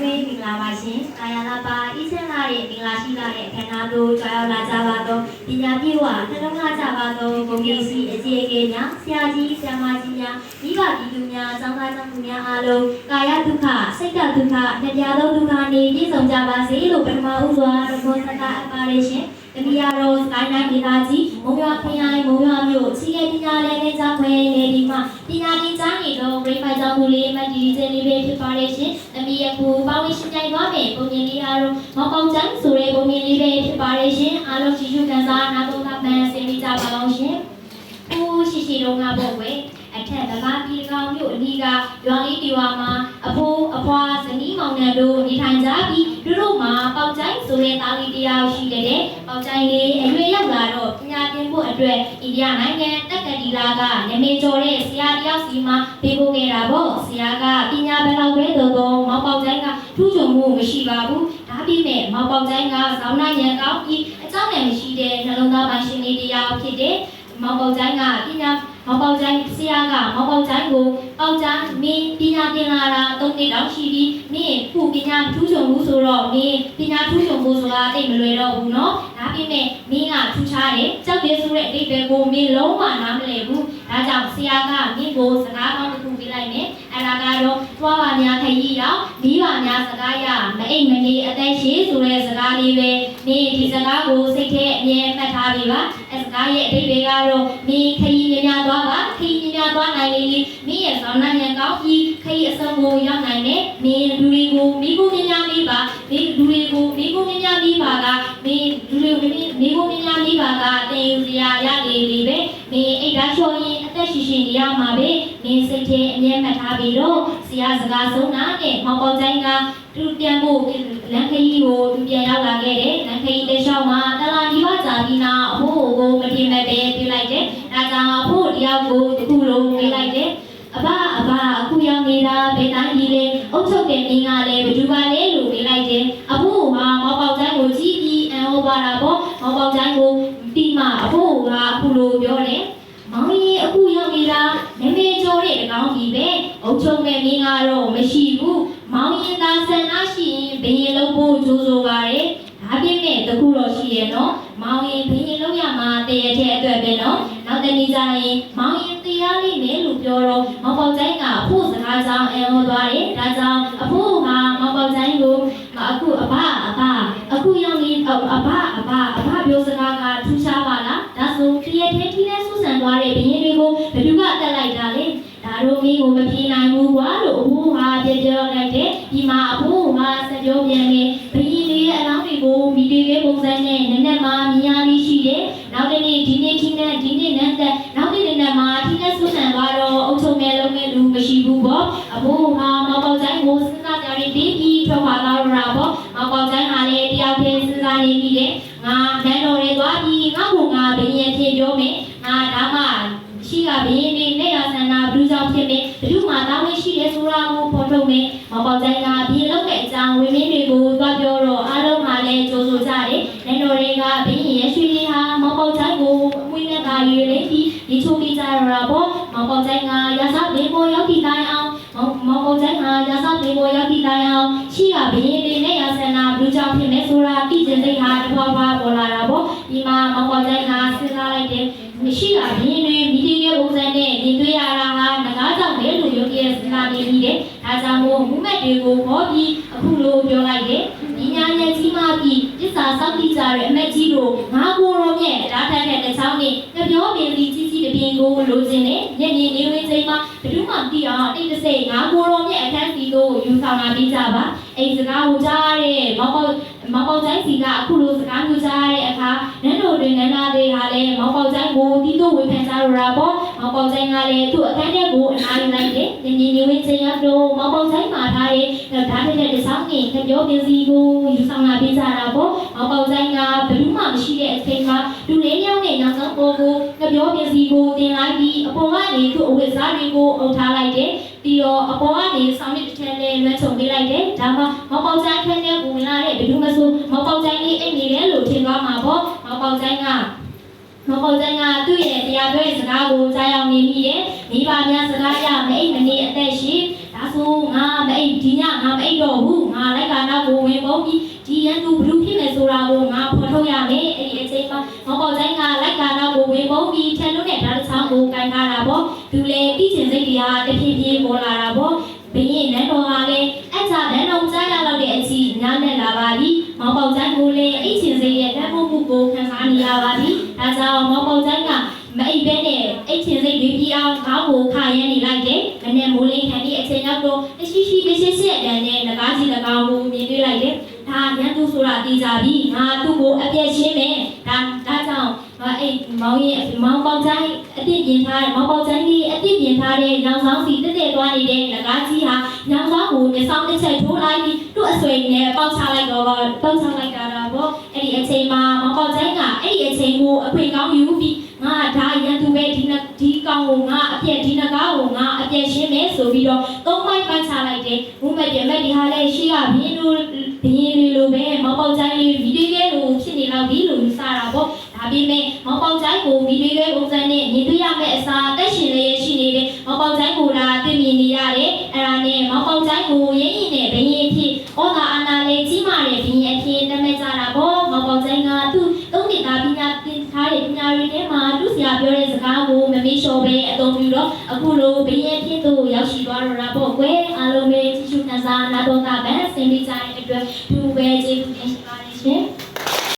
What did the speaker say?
မင်္ဂလာပါရှင်။ကာယလာပါဤစင်လာတဲ့မင်္ဂလာရှိလာတဲ့ခန္ဓာတို့ကြွားရောက်လာကြပါတော့ပညာပြေဝနှလုံးသားကြပါတော့ဘုံကြီးစီအကျေကေများဆရာကြီးဆရာမကြီးများမိဘပြည်သူများအဆောင်သားကျောင်းသူများအားလုံးကာယဒုက္ခစိတ်ဒုက္ခတရားသောဒုက္ခနေပြည့်စုံကြပါစေလို့ပထမဦးစွာသဘောစကားအပ်ပါရရှင်။တမီယာတော်စကိုင်းတိုင်းဒေသကြီးမုံရွာခရိုင်မုံရွာမြို့ချီးရဲပညာလည်းနဲ့ကျောင်းခွဲနေဒီမှာပညာသင်ကြားနေတော့ဂရိတ်ဖိုင်ကျောင်းသူလေးမတ်တီကျင်းလေးပဲဖြစ်ပါရရှင်။တမီယကူပါဝင်ရှင်ပြိုင်သွားမယ်ပုံမြင်လေးအားလုံးမောင်ပေါင်ကျန်းဆိုတဲ့ပုံမြင်လေးပဲဖြစ်ပါရရှင်။အားလုံးကြည့်ရှုကန်စားနားတော့မှန်ဆင်ပေးကြပါအောင်ရှင်။ဦးရှိတော့ငါပေါ့ကွယ်အထက်ဗမာပြည်ကောင်မြို့အနီးကရွာလေးတီဝါမှာအဖိုးအဖွားဇနီးမောင်နှံတို့နေထိုင်ကြပြီးတို့မှာပေါက်ကျိုင်းဆိုတဲ့သားလေးတရားရှိတဲ့ပေါက်ကျိုင်းလေးအရွယ်ရောက်လာတော့ပညာသင်ဖို့အတွက်အိန္ဒိယနိုင်ငံတက္ကသိုလ်ကနမေကျော်တဲ့ဆရာတယောက်စီမှာပေးပို့ခဲ့တာပေါ့ဆရာကပညာဘယ်လောက်ပဲတော့မောင်ပေါက်ကျိုင်းကထူးချွန်မှုမရှိပါဘူးဒါပြီးမဲ့မောင်ပေါက်ကျိုင်းကဇောင်းနာရန်ကောင်းပြီးအကြောင်းနဲ့မရှိတဲ့နှလုံးသားပိုင်ရှင်လေးတရားဖြစ်တဲ့မောင်ပေါက်ကျိုင်းကပညာမောင်ပေါက်ကျိုင်းဆရာကမောင်ပေါက်ကျိုင်းကိုပေါက်ကျိုင်းမင်းပညာသင်လာတာ3နှစ်တောင်ရှိပြီးမင်းခုပညာထူးချွန်မှုဆိုတော့မင်းပညာထူးချွန်မှုဆိုတာတိတ်မလွယ်တော့ဘူးเนาะဒါပေမဲ့မင်းကထူးခြားတယ်ကြောက်တယ်ဆိုတဲ့အဓိပ္ပာယ်ကိုမင်းလုံးဝနားမလည်ဘူးဒါကြောင့်ဆရာကမင်းကိုစကားကောင်းတစ်ခုပြလိုက်မယ်အဲ့ဒါကတော့တွားပါများခရီးရောက်မိပါများစကားရမအိမ်မနေအသက်ရှိဆိုတဲ့စကားလေးပဲမင်းဒီစကားကိုစိတ်ထဲအမြဲမှတ်ထားပြီပါအဲ့စကားရဲ့အဓိပ္ပာယ်ကတော့မင်းခရီးများသွားပါခရီးများသွားနိုင်လေမင်းရဲ့ဆောင်းနှံရန်ကောင်းပြီးခရီးအဆုံးကိုရောက်နိုင်တယ်မင်းလူတွေကိုမိဖို့များပြီးပါမင်းလူတွေကိုမိဖို့များပြီးပါကမင်းလူတွေမိဖို့များပြီးပါကတင်ယူစရာရလေလေပဲမင်းအိတ်ဓာတ်လျှော်ရင်အသက်ရှင်နေရမှာပဲမင်းစိတ်ထဲအမြဲမှတ်ထားပြီးတော့ဆရာစကားဆုံးတာနဲ့မောင်ပေါကျိုင်းကသူပြန်ဖို့လမ်းခရီးကိုသူပြန်ရောက်လာခဲ့တယ်လမ်းခရီးတစ်လျှောက်မှာတလာဒီဝကြာပြီးနာအဖိုးကိုမထင်မဲ့ပဲပြလိုက်တယ်ဒါကြောင့်အဖိုးတယောက်ကိုတခုလုံးပြလိုက်တယ်အဘအခုရောက်နေတာဘယ်တိုင်းကြီးလဲအုတ်ချုပ်တဲ့မင်းကလည်းဘယ်သူပါလဲလို့ပြလိုက်တယ်အဖိုးကမောင်ပေါကျိုင်းကိုကြည့်ပြီးအံ့ဩပါတာပေါ့မောင်ပေါကျိုင်းကိုပြီးမှအဖိုးကအခုလိုပြောတယ်မောင်ကြီးအခုရောက်နေတာနမေကျော်တဲ့တကောင်ကြီးပဲအုတ်ချုပ်တဲ့မင်းကတော့မရှိဘူးမောင်ရင်သာဆန္ဒရှိရင်ဘယ်ရင်လုံးဖို့ကြိုးစိုးပါတယ်ဒါပြည့်မဲ့တခုတော့ရှိရဲ့နော်မောင်ရင်ဘယ်ရင်လုံးရမှာတရတဲ့အတွက်ပဲနော်နောက်တနေ့ကျရင်မောင်ရင်တရားလေးနဲ့လို့ပြောတော့မောင်ပေါကျိုင်းကအဖို့စကားကြောင့်အံ့ဩသွားတယ်ဒါကြောင့်အဖို့ကမောင်ပေါကျိုင်းကိုအခုအခုရောက်နေအဘပြောစကားကထူးခြားပါလားဒါဆိုတရတဲ့ထိနဲ့ဆူဆန်သွားတဲ့ဘရင်တွေကိုဘယ်သူကတက်လိုက်တာလဲဒါတို့မင်းကိုမပြေနိုင်ဘူးကွာလို့အဖိုးဟာပြောလိုက်တယ်ဒီမှာအဖိုးကစပြောပြန်နေဘရင်တွေရဲ့အလောင်းတွေကိုမိတွေရဲ့ပုံစံနဲ့နက်နက်မှာမြင်ရလေးရှိတယ်နောက်တနေ့ဒီနေ့ထိနဲ့ဒီနေ့နဲ့နောက်တနေ့နဲ့မှာထိနဲ့ဆူဆန်သွားတော့အုပ်ချုပ်မဲ့လုံးမဲ့လူမရှိဘူးပေါ့အဖိုးဟာမောင်ပေါကျိုင်းကိုစဉ်းစားကြရပြီးထွက်ခွာလာတော့တာပေါ့မောင်ပေါကျိုင်းကလည်းတယောက်တည်းစဉ်းစားနေပြီးတယ်ငါနန်းတော်တွေသွားပြီးငါ့ဘုံကဘရင်ဖြေပြောမယ်ငါဒါမှရှိကဘရင်နေနဲ့ရဆန္ဒဘလူးကြောင့်ဖြစ်မယ်ဘလူးမှာတောင်းဝရှိတယ်ဆိုတာကိုဖော်ထုတ်မယ်မောင်ပေါကျိုင်းကဘရင်လုံးတဲ့အကြောင်းဝင်းမင်းတွေကိုသွားပြောတော့အားလုံးကလည်းကြိုးဆိုကြတယ်နန်းတော်တွေကဘရင်ရဲ့ရွှေလေးဟာမောင်ပေါကျိုင်းကိုအမွေနဲ့သာရွေလေးပြီးဒီချိုးပြီးကြတော့တာပေါ့မောင်ပေါကျိုင်းကရသဘေးပေါ်ရောက်ပြီးတိုင်းအောင်မောင်ပေါကျိုင်းကရသဘေးပေါ်ရောက်ပြီးတိုင်းအောင်ရှိကဘရင်နေနဲ့ရဆန္ဒဘလူးကြောင့်ဖြစ်မယ်ဆိုတာသိကျင်စိတ်ဟာတဖွာဖွာပေါ်လာတာပေါ့ဒီမှာမောင်ပေါကျိုင်းကစဉ်းစားလိုက်တယ်မရှိကဘရင်တွေမိတီရဲ့ပုံစံနဲ့မြင်တွေ့ရတာဟာငကားကြောင့်ပဲလို့ရုပ်ရဲ့စဉ်းစားနေပြီးတယ်ဒါကြောင့်မို့မူမက်တွေကိုခေါ်ပြီးအခုလိုပြောလိုက်တယ်ဒီညာရဲ့ကြီးမှပြီးပစ္စာစောင့်တိကြတဲ့အမက်ကြီးတို့ငါကိုရောမြဲဓာတ်ထက်တဲ့တစ်ချောင်းနဲ့ကြပြောပင်စီကြီးကြီးတပြင်းကိုလိုချင်တယ်ညနေနေဝင်ချိန်မှာဘယ်သူမှသိအောင်တိတ်တဆိတ်ငါကိုရောမြဲအခန်းစီကိုယူဆောင်လာပြီးကြပါအိမ်စကားကိုကြားရတဲ့မောင်ပေါကျိုင်းစီကအခုလိုစကားမျိုးကြားရတဲ့အခါနန်းတော်တွင်နန်းသားတွေဟာလည်းမောင်ပေါကျိုင်းကိုတီးတို့ဝေဖန်ကြတော့တာပေါ့မောင်ပေါကျိုင်းကလည်းသူ့အခန်းထဲကိုအနားယူလိုက်တယ်ညနေနေဝင်ချိန်ကတော့မောင်ပေါကျိုင်းမှာထားတဲ့ဓာတ်ထက်တဲ့တစ်ချောင်းနဲ့ကြပြောပင်စီကိုယူဆောင်လာပြီးကြတာပေါ့မောင်ပေါကျိုင်းကဘယ်သူမှမရှိတဲ့အချိန်မှာလူလေးယောက်နဲ့နောက်ဆုံးပေါ်ကိုကြပြောပင်စီကိုတင်လိုက်ပြီးအပေါ်ကနေသူ့အဝတ်စားတွေကိုအုပ်ထားလိုက်တယ်ပြီးတော့အပေါ်ကနေဆောင်းရစ်တစ်ထက်နဲ့လွှမ်းခြုံပေးလိုက်တယ်ဒါမှမောင်ပေါကျိုင်းခန်းထဲကိုဝင်လာတဲ့ဘယ်သူမှဆိုမောင်ပေါကျိုင်းလေးအိတ်နေတယ်လို့ထင်သွားမှာပေါ့မောင်ပေါကျိုင်းကသူ့ရဲ့တရားပြောတဲ့စကားကိုကြားရောက်နေမိတယ်မိဘများစကားရမအိတ်မနေအသက်ရှိဒါဆိုငါမအိတ် ဒီညငါမအိပ်တော့ဘူးငါလိုက်ကာနောက်ကိုဝင်ပုံးပြီးဒီရန်သူဘလူးဖြစ်မယ်ဆိုတာကိုငါဖော်ထုတ်ရမယ်အဲ့ဒီအချိန်မှာမောင်ပေါတိုင်းကလိုက်ကာနောက်ကိုဝင်ပုံးပြီးထန်လို့နဲ့ဓာတ်ချောင်းကိုကန်ထားတာပေါ့သူလည်းပြီးချင်စိတ်တွေကတဖြည်းဖြည်းပေါ်လာတာပေါ့ဘင်းနန်းတော်ကလည်းအဲ့ဒါနန်းတော်ကြားရတော့တဲ့အချီနားနဲ့လာပါပြီမောင်ပေါတိုင်းကိုလည်းအိတ်ချင်စိတ်ရဲ့ဓာတ်မှုကိုခံစားနေရပါပြီဒါကြောင့်မောင်ပေါတိုင်းကမအိပ်ပဲနဲ့အိတ်ချင်စိတ်တွေပြီးအောင်ခေါင်းကိုခါရမ်းနေလိုက်တယ်မနေ့မိုးလင်းခံပြီးအချိန်ရောက်တော့အရှိရှိတရှိရှိအတန်နဲ့ငကားကြီး၎င်းကိုမြင်တွေ့လိုက်တယ်ဒါရန်သူဆိုတာသိကြပြီငါသူ့ကိုအပြည့်ရှင်းမယ်ဒါကြောင့်အဲ့မောင်ရဲ့မောင်ပေါတိုင်းအပြည့်ပြင်ထားတဲ့မောင်ပေါတိုင်းကြီးအပြည့်ပြင်ထားတဲ့ညောင်ဆောင်စီတက်တက်သွားနေတဲ့ငကားကြီးဟာညောင်ဆောင်ကိုမျက်စောင်းတစ်ချက်ထိုးလိုက်ပြီးသူ့အဆွေနဲ့ပေါက်ချလိုက်တော့ပေါက်ချလိုက်တာပေါ့အဲ့ဒီအချိန်မှာမောင်ပေါတိုင်းကအဲ့ဒီအချိန်ကိုအခွင့်ကောင်းယူပြီးငါဒါရန်သူပဲဒီကောင်ကိုငါအပြည့်ဒီနဂါကိုငါအပြည့်ရှင်းမယ်ဆိုပြီးတော့သုံးပိုင်းပတ်ချလိုက်တယ်ဘုမပြမဲ့ဒီဟာလည်းရှိကဘင်းလိုပဲမောင်ပေါတိုင်းလေးဗီဒီယိုလိုဖြစ်နေလောက်ပြီလို့ယူဆတာပေါ့ဒါပေမဲ့မောင်ပေါတိုင်းကိုဗီဒီယိုပုံစံနဲ့မြင်တွေ့ရမယ့်အစားတက်ရှင်လေးရှိနေတယ်မောင်ပေါတိုင်းကိုလာတွေ့မြင်နေရတယ်အဲ့ဒါနဲ့မောင်ပေါတိုင်းကိုရင်းရင်နဲ့ဘင်းရင်အဖြစ်ဩသာအာနာလေးကြီးမာတဲ့ဘင်းရင်အဖြစ်တမဲ့ကြတာပေါ့မောင်ပေါတိုင်းကသူ့သုံးနေတာပညာသင်ထားတဲ့ပညာရင်းထဲမှာသူ့ဆရာပြောတဲ့စကားကိုမမေ့လျှော့ပဲအသုံးပြုတော့အခုလိုဘင်းရင်ဖြစ်သူရောက်ရှိသွားတော့